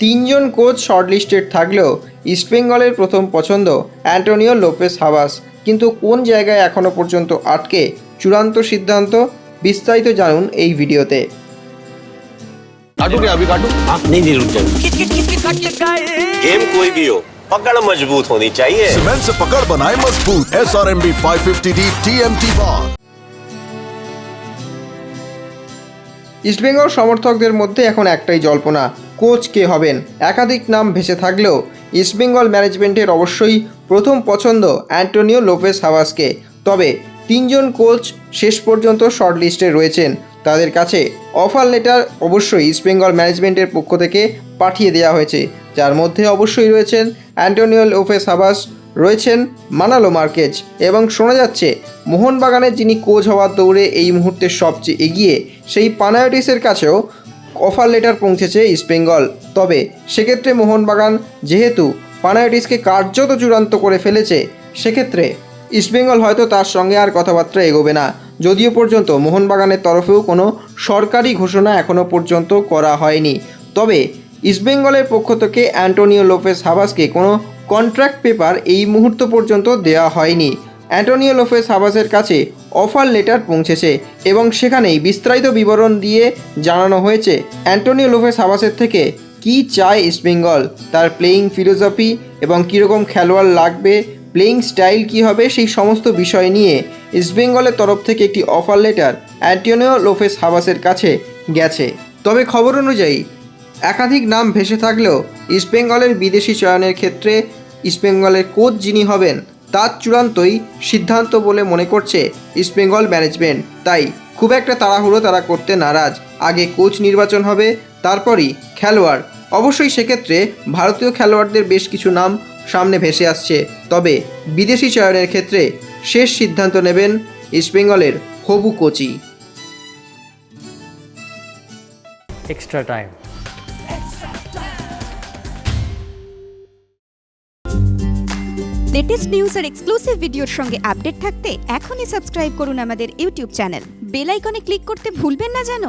তিনজন coach shortlisted থাকলেও ইস্টবেঙ্গলের প্রথম পছন্দ অ্যান্টোনিও লোপেস হাভাস। কিন্তু কোন জায়গায় এখনও পর্যন্ত আটকে চূড়ান্ত সিদ্ধান্ত? বিস্তারিত জানুন এই ভিডিওতে। काटू क्या अभी काटू? आप नहीं नहीं रुक जाओ। गेम कोई भी हो, पकड़ मजबूत होनी चाहिए। सीमेंट से पकड़ बनाए मजबूत। SRMB 550D TMT bar। East Bengal সমর্থকদের মধ্যে এখন একটাই জল্পনা, কোচ কে হবেন। একাধিক নাম ভেসে থাকলেও ইস্টবেঙ্গল ম্যানেজমেন্টের অবশ্যই প্রথম পছন্দ অ্যান্টোনিও লোপেস হাভাসকে। তবে তিনজন কোচ শেষ পর্যন্ত শর্টলিস্টে রয়েছেন। তাদের কাছে অফার লেটার অবশ্যই ইস্টবেঙ্গল ম্যানেজমেন্টের পক্ষ থেকে পাঠিয়ে দেওয়া হয়েছে, যার মধ্যে অবশ্যই রয়েছেন অ্যান্টোনিও লোপেস হাভাস, রয়েছেন মানালো মার্কেজ এবং শোনা যাচ্ছে মোহনবাগানের যিনি কোচ হওয়ার দৌড়ে এই মুহূর্তে সবচেয়ে এগিয়ে সেই পানায়োটিসের কাছেও অফার লেটার পৌঁছেছে ইস্টবেঙ্গল। তবে সেক্ষেত্রে মোহনবাগান যেহেতু পানায়োটিসকে কার্যত চূড়ান্ত করে ফেলেছে, সেক্ষেত্রে ইস্টবেঙ্গল হয়তো তার সঙ্গে আর কথাবার্তা এগোবে না। যদিও পর্যন্ত মোহনবাগানের তরফেও কোনো সরকারি ঘোষণা এখনও পর্যন্ত করা হয়নি। তবে ইস্টবেঙ্গলের পক্ষ থেকে অ্যান্টোনিও লোপেস হাভাসকে কোনো কন্ট্রাক্ট পেপার এই মুহূর্ত পর্যন্ত দেওয়া হয়নি। অ্যান্টোনিও লোপেস হাভাসের কাছে অফার লেটার পৌঁছেছে এবং সেখানেই বিস্তারিত বিবরণ দিয়ে জানানো হয়েছে অ্যান্টোনিও লোপেস হাভাসের থেকে কী চায় ইস্টবেঙ্গল, তার প্লেয়িং ফিলোসফি এবং কীরকম খেলোয়াড় লাগবে, প্লেয়িং স্টাইল কী হবে, সেই সমস্ত বিষয় নিয়ে ইস্টবেঙ্গলের তরফ থেকে একটি অফার লেটার অ্যান্টোনিও লোপেস হাভাসের কাছে গেছে। তবে খবর অনুযায়ী একাধিক নাম ভেসে থাকলেও ইস্টবেঙ্গলের বিদেশি চয়নের ক্ষেত্রে ইস্টবেঙ্গলের কোচ যিনি হবেন তার চূড়ান্তই সিদ্ধান্ত বলে মনে করছে ইস্টবেঙ্গল ম্যানেজমেন্ট। তাই খুব একটা তাড়াহুড়ো তারা করতে নারাজ। আগে কোচ নির্বাচন হবে, তারপরই খেলোয়াড়। অবশ্যই সেক্ষেত্রে ভারতীয় খেলোয়াড়দের বেশ কিছু নাম সামনে ভেসে আসছে। তবে বিদেশি চয়নের ক্ষেত্রে শেষ সিদ্ধান্ত নেবেন ইস্টবেঙ্গলের হবু কোচই। extra time. লেটেস্ট নিউজ আর এক্সক্লুসিভ ভিডিওর সঙ্গে আপডেট থাকতে এখনই সাবস্ক্রাইব করুন আমাদের ইউটিউব চ্যানেল। বেল আইকনে ক্লিক করতে ভুলবেন না যেন।